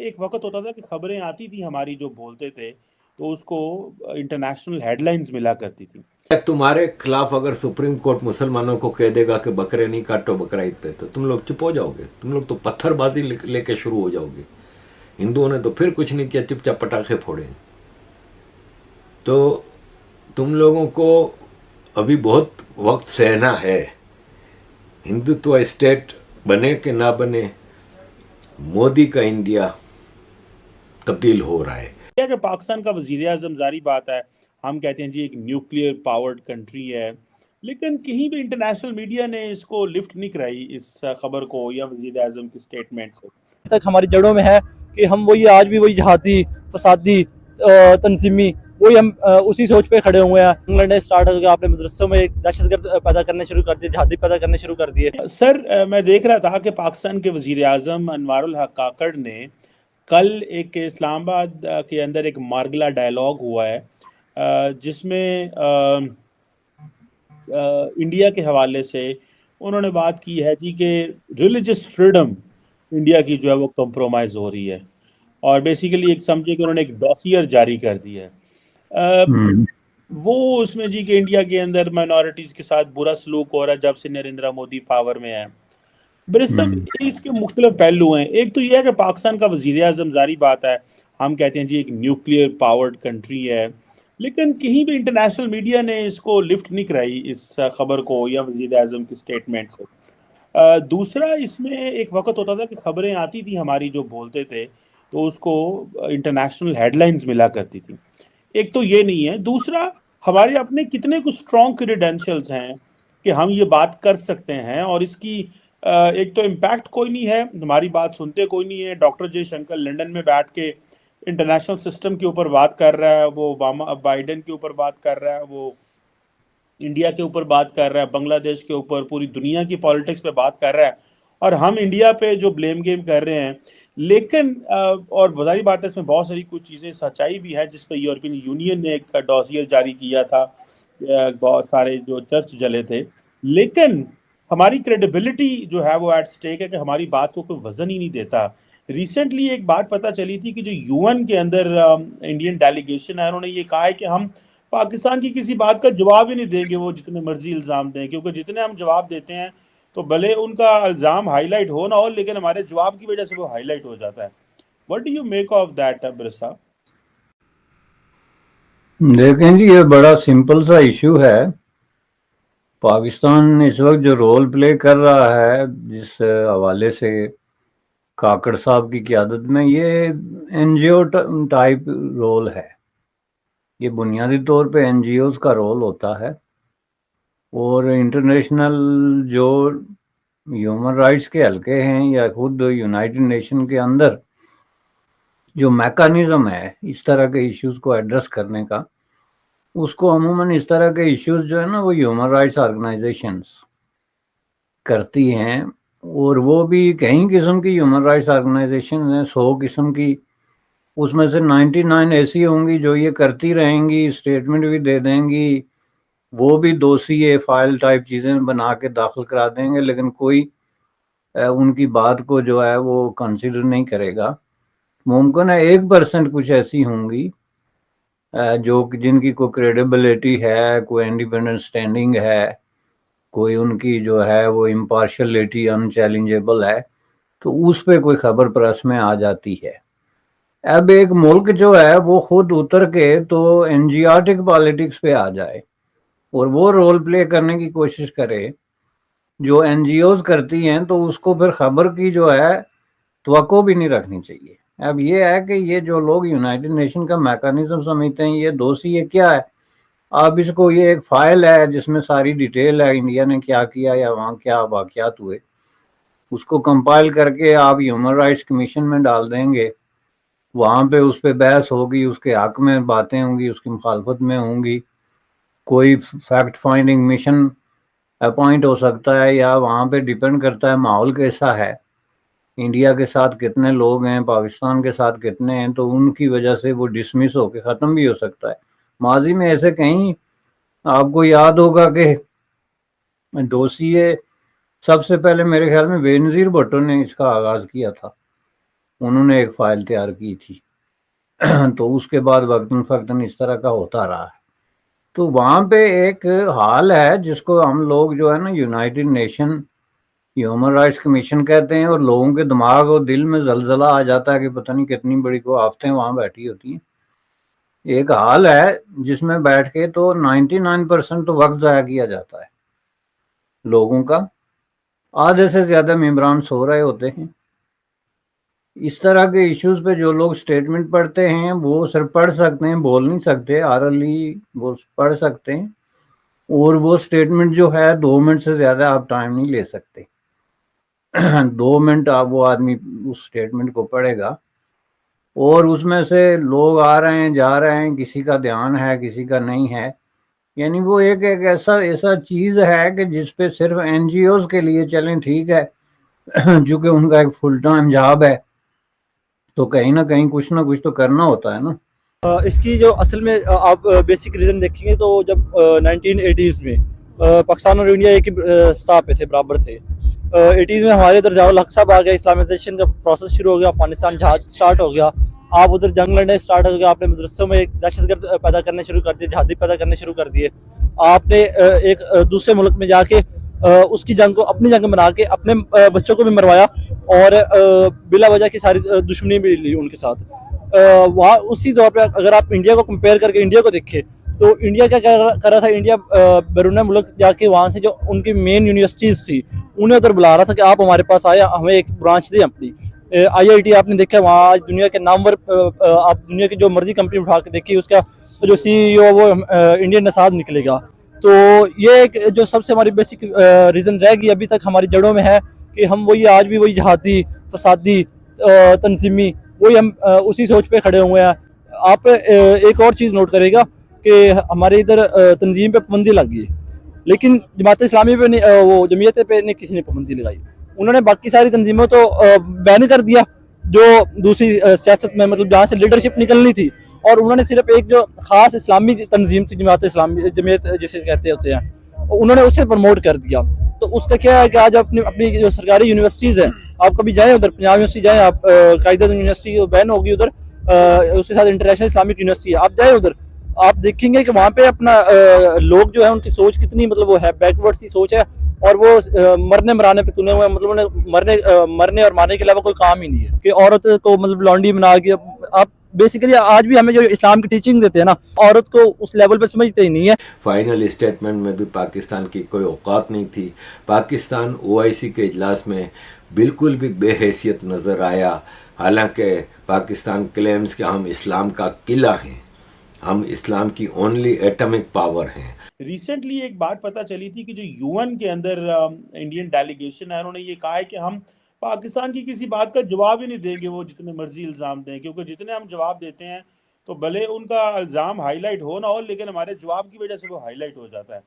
ایک وقت ہوتا تھا کہ خبریں آتی تھی ہماری جو بولتے تھے تو اس کو انٹرنیشنل ہیڈ لائنز ملا کرتی تھی. تمہارے خلاف اگر سپریم کورٹ مسلمانوں کو کہہ دے گا کہ بکرے نہیں کاٹو بقرعید پہ تو تم لوگ چپ ہو جاؤ گے. تم لوگ تو پتھر بازی لے کے شروع ہو جاؤ گے. ہندوؤں نے تو پھر کچھ نہیں کیا, چپ چاپ پٹاخے پھوڑے. تو تم لوگوں کو ابھی بہت وقت سہنا ہے. ہندوتو اسٹیٹ بنے کہ نہ بنے, مودی کا انڈیا تبدیل ہو رہا ہے. کیا کہ پاکستان کا وزیر اعظم, ظاہری بات ہے ہم کہتے ہیں جی ایک نیوکلیئر پاورڈ کنٹری ہے, لیکن کہیں بھی انٹرنیشنل میڈیا نے اس کو لفٹ نہیں کرائی, اس خبر کو یا وزیر اعظم کی سٹیٹمنٹ کو. تک ہماری جڑوں میں ہے کہ ہم وہی آج بھی وہی جہادی فسادی تنظیمی وہی ہم اسی سوچ پہ کھڑے ہوئے ہیں. انگلینڈ نے اسٹارٹ کر کے اپنے مدرسوں میں ایک دہشت گرد پیدا کرنے شروع کر دیے, جہادی پیدا کرنے شروع کر دیے. سر میں دیکھ رہا تھا کہ پاکستان کے وزیر اعظم انوار الحق کاکڑ نے کل ایک اسلام آباد کے اندر ایک مارگلا ڈائلاگ ہوا ہے جس میں انڈیا کے حوالے سے انہوں نے بات کی ہے جی کہ ریلیجس فریڈم انڈیا کی جو ہے وہ کمپرومائز ہو رہی ہے, اور بیسیکلی ایک سمجھے کہ انہوں نے ایک ڈاسیر جاری کر دی ہے. وہ اس میں جی کہ انڈیا کے اندر مائنورٹیز کے ساتھ برا سلوک ہو رہا ہے جب سے نریندر مودی پاور میں ہے. برسب اس کے مختلف پہلو ہیں. ایک تو یہ ہے کہ پاکستان کا وزیر اعظم, ظاہری بات ہے ہم کہتے ہیں جی ایک نیوکلیئر پاورڈ کنٹری ہے, لیکن کہیں بھی انٹرنیشنل میڈیا نے اس کو لفٹ نہیں کرائی, اس خبر کو یا وزیر اعظم کی سٹیٹمنٹ کو. دوسرا, اس میں ایک وقت ہوتا تھا کہ خبریں آتی تھی ہماری جو بولتے تھے تو اس کو انٹرنیشنل ہیڈ لائنز ملا کرتی تھی. ایک تو یہ نہیں ہے. دوسرا, ہمارے اپنے کتنے کچھ اسٹرانگ کریڈینشیلز ہیں کہ ہم یہ بات کر سکتے ہیں, اور اس کی ایک تو امپیکٹ کوئی نہیں ہے, ہماری بات سنتے کوئی نہیں ہے. ڈاکٹر جے شنکر لنڈن میں بیٹھ کے انٹرنیشنل سسٹم کے اوپر بات کر رہا ہے, وہ اوباما بائیڈن کے اوپر بات کر رہا ہے, وہ انڈیا کے اوپر بات کر رہا ہے, بنگلہ دیش کے اوپر, پوری دنیا کی پالیٹکس پہ بات کر رہا ہے, اور ہم انڈیا پہ جو بلیم گیم کر رہے ہیں. لیکن اور بظاہر بات ہے اس میں بہت ساری کچھ چیزیں سچائی بھی ہے, جس پہ یورپین یونین نے ایک ڈاسیر جاری کیا تھا, بہت سارے جو چرچ جلے تھے. لیکن ہماری کریڈیبلٹی جو ہے وہ ایٹ سٹیک ہے کہ ہماری بات کو کوئی وزن ہی نہیں دیتا. ریسنٹلی ایک بات پتہ چلی تھی کہ جو یو این کے اندر انڈین ڈیلیگیشن ہے, انہوں نے یہ کہا ہے کہ ہم پاکستان کی کسی بات کا جواب ہی نہیں دیں گے, وہ جتنے مرضی الزام دیں, کیونکہ جتنے ہم جواب دیتے ہیں تو بھلے ان کا الزام ہائی لائٹ ہو نہ ہو, لیکن ہمارے جواب کی وجہ سے وہ ہائی لائٹ ہو جاتا ہے. What do you make of that برسا؟ دیکھیں جی, یہ بڑا سمپل سا ایشو ہے. پاکستان اس وقت جو رول پلے کر رہا ہے جس حوالے سے کاکڑ صاحب کی قیادت میں, یہ این جی او ٹائپ رول ہے. یہ بنیادی طور پہ این جی اوز کا رول ہوتا ہے, اور انٹرنیشنل جو ہیومن رائٹس کے حلقے ہیں یا خود یونائٹڈ نیشن کے اندر جو میکانزم ہے اس طرح کے ایشوز کو ایڈریس کرنے کا, اس کو عموماً اس طرح کے ایشوز جو ہے نا وہ ہیومن رائٹس آرگنائزیشنز کرتی ہیں, اور وہ بھی کئی قسم کی ہیومن رائٹس آرگنائزیشن ہیں, 100 قسم کی. اس میں سے 99 ایسی ہوں گی جو یہ کرتی رہیں گی, اسٹیٹمنٹ بھی دے دیں گی, وہ بھی دوسیے فائل ٹائپ چیزیں بنا کے داخل کرا دیں گے, لیکن کوئی ان کی بات کو جو ہے وہ کنسیڈر نہیں کرے گا. ممکن ہے 1% کچھ ایسی ہوں گی جو جن کی کوئی کریڈیبلٹی ہے, کوئی انڈیپینڈنٹ سٹینڈنگ ہے, کوئی ان کی جو ہے وہ امپارشلٹی انچیلنجیبل ہے, تو اس پہ کوئی خبر پریس میں آ جاتی ہے. اب ایک ملک جو ہے وہ خود اتر کے تو انجیاٹک پالیٹکس پہ آ جائے اور وہ رول پلے کرنے کی کوشش کرے جو این جی اوز کرتی ہیں, تو اس کو پھر خبر کی جو ہے توقع بھی نہیں رکھنی چاہیے. اب یہ ہے کہ یہ جو لوگ یونائٹڈ نیشن کا میکانزم سمجھتے ہیں, یہ دوستی یہ کیا ہے, آپ اس کو یہ ایک فائل ہے جس میں ساری ڈیٹیل ہے انڈیا نے کیا کیا یا وہاں کیا واقعات ہوئے, اس کو کمپائل کر کے آپ ہیومن رائٹس کمیشن میں ڈال دیں گے, وہاں پہ اس پہ بحث ہوگی, اس کے حق میں باتیں ہوں گی, اس کی مخالفت میں ہوں گی, کوئی فیکٹ فائنڈنگ مشن اپوائنٹ ہو سکتا ہے, یا وہاں پہ ڈیپینڈ کرتا ہے ماحول کیسا ہے, انڈیا کے ساتھ کتنے لوگ ہیں, پاکستان کے ساتھ کتنے ہیں, تو ان کی وجہ سے وہ ڈسمس ہو کے ختم بھی ہو سکتا ہے. ماضی میں ایسے کہیں آپ کو یاد ہوگا کہ دوسیے سب سے پہلے میرے خیال میں بے نظیر بھٹو نے اس کا آغاز کیا تھا, انہوں نے ایک فائل تیار کی تھی تو اس کے بعد وقتاً فوقتاً اس طرح کا ہوتا رہا ہے. تو وہاں پہ ایک حال ہے جس کو ہم لوگ جو ہے نا United nation human rights commission کہتے ہیں, اور لوگوں کے دماغ اور دل میں زلزلہ آ جاتا ہے کہ پتہ نہیں کتنی بڑی کو آفتیں وہاں بیٹھی ہوتی ہیں. ایک حال ہے جس میں بیٹھ کے تو 99% تو وقت ضائع کیا جاتا ہے لوگوں کا, آدھے سے زیادہ ممبران سو رہے ہوتے ہیں. اس طرح کے ایشوز پہ جو لوگ سٹیٹمنٹ پڑھتے ہیں وہ صرف پڑھ سکتے ہیں, بول نہیں سکتے, آرلی وہ پڑھ سکتے ہیں, اور وہ سٹیٹمنٹ جو ہے 2 منٹ سے زیادہ آپ ٹائم نہیں لے سکتے. 2 منٹ آپ وہ آدمی اس سٹیٹمنٹ کو پڑھے گا, اور اس میں سے لوگ آ رہے ہیں جا رہے ہیں, کسی کا دھیان ہے کسی کا نہیں ہے. یعنی وہ ایک ایسا چیز ہے کہ جس پہ صرف این جی اوز کے لیے چلیں ٹھیک ہے, چونکہ ان کا ایک فل ٹائم جاب ہے, تو کہیں نہ کہیں کچھ نہ کچھ تو کرنا ہوتا ہے نا. اس کی جو اصل میں آپ بیسک ریزن دیکھیں گے تو جب 1980s میں پاکستان اور انڈیا ایک ہی سطح پہ تھے, برابر تھے. 80s میں ہمارے ادھر ضیاء الحق صاحب آ گیا, اسلامائزیشن کا پروسیس شروع ہو گیا, افغانستان جہاد سٹارٹ ہو گیا, آپ ادھر جنگ لڑنے سٹارٹ ہو گیا, آپ نے مدرسوں میں ایک دہشت گرد پیدا کرنے شروع کر دیے, جہادی پیدا کرنے شروع کر دیے. آپ نے ایک دوسرے ملک میں جا کے اس کی جنگ کو اپنی جنگ بنا کے اپنے بچوں کو بھی مروایا, اور بلا وجہ کی ساری دشمنی بھی لی ان کے ساتھ. وہاں اسی دور پہ اگر آپ انڈیا کو کمپیئر کر کے انڈیا کو دیکھیں تو انڈیا کیا کر رہا تھا, انڈیا بیرون ملک جا کے وہاں سے جو ان کی مین یونیورسٹیز تھی انہیں ادھر بلا رہا تھا کہ آپ ہمارے پاس آئے, ہمیں ایک برانچ دیں اپنی. آئی آئی ٹی آپ نے دیکھا وہاں آج دنیا کے نامور, آپ دنیا کی جو مرضی کمپنی اٹھا کے دیکھیے اس کا جو سی ای او وہ انڈین نژاد نکلے گا. تو یہ ایک جو سب سے ہماری بیسک ریزن رہ گئی ابھی تک ہماری جڑوں میں ہے کہ ہم وہی آج بھی وہی جہادی فسادی تنظیمی وہی ہم اسی سوچ پہ کھڑے ہوئے ہیں. آپ ایک اور چیز نوٹ کرے گا کہ ہمارے ادھر تنظیم پہ پابندی لگ گئی, لیکن جماعت اسلامی پہ وہ جمعیت پہ نہیں کسی نے پابندی لگائی. انہوں نے باقی ساری تنظیموں تو بین کر دیا جو دوسری سیاست میں مطلب جہاں سے لیڈرشپ نکلنی تھی, اور انہوں نے صرف ایک جو خاص اسلامی تنظیم تھی جماعت اسلامی جمعیت جسے کہتے ہوتے ہیں انہوں نے اسے پروموٹ کر دیا. تو اس کا کیا ہے کہ آج اپنی جو سرکاری یونیورسٹیز ہیں, آپ کبھی جائیں ادھر پنجاب یونیورسٹی جائیں, آپ قائدہ یونیورسٹی بین ہوگی ادھر, اس کے ساتھ انٹرنیشنل اسلامک یونیورسٹی ہے, آپ جائیں ادھر آپ دیکھیں گے کہ وہاں پہ اپنا لوگ جو ہے ان کی سوچ کتنی مطلب وہ ہے بیکورڈ سی سوچ ہے, اور وہ مرنے مرانے پہ تنے ہوئے, مطلب انہیں مرنے اور مارنے کے علاوہ کوئی کام ہی نہیں ہے کہ عورت کو مطلب لانڈی بنا کے. آپ بیسیکلی آج بھی ہمیں جو اسلام کی ٹیچنگ دیتے ہیں نا, عورت کو اس لیول پہ سمجھتے ہی نہیں ہے. فائنل اسٹیٹمنٹ میں بھی پاکستان کی کوئی اوقات نہیں تھی. پاکستان او آئی سی کے اجلاس میں بالکل بھی بے حیثیت نظر آیا, حالانکہ پاکستان کلیمز کہ ہم اسلام کا قلعہ ہیں, ہم اسلام کی اونلی ایٹمک پاور ہیں. ریسنٹلی ایک بات پتہ چلی تھی کہ جو یو این کے اندر انڈین ڈیلیگیشن ہے, انہوں نے یہ کہا ہے کہ ہم پاکستان کی کسی بات کا جواب ہی نہیں دیں گے, وہ جتنے مرضی الزام دیں, کیونکہ جتنے ہم جواب دیتے ہیں تو بھلے ان کا الزام ہائی لائٹ ہو نہ ہو, لیکن ہمارے جواب کی وجہ سے وہ ہائی لائٹ ہو جاتا ہے.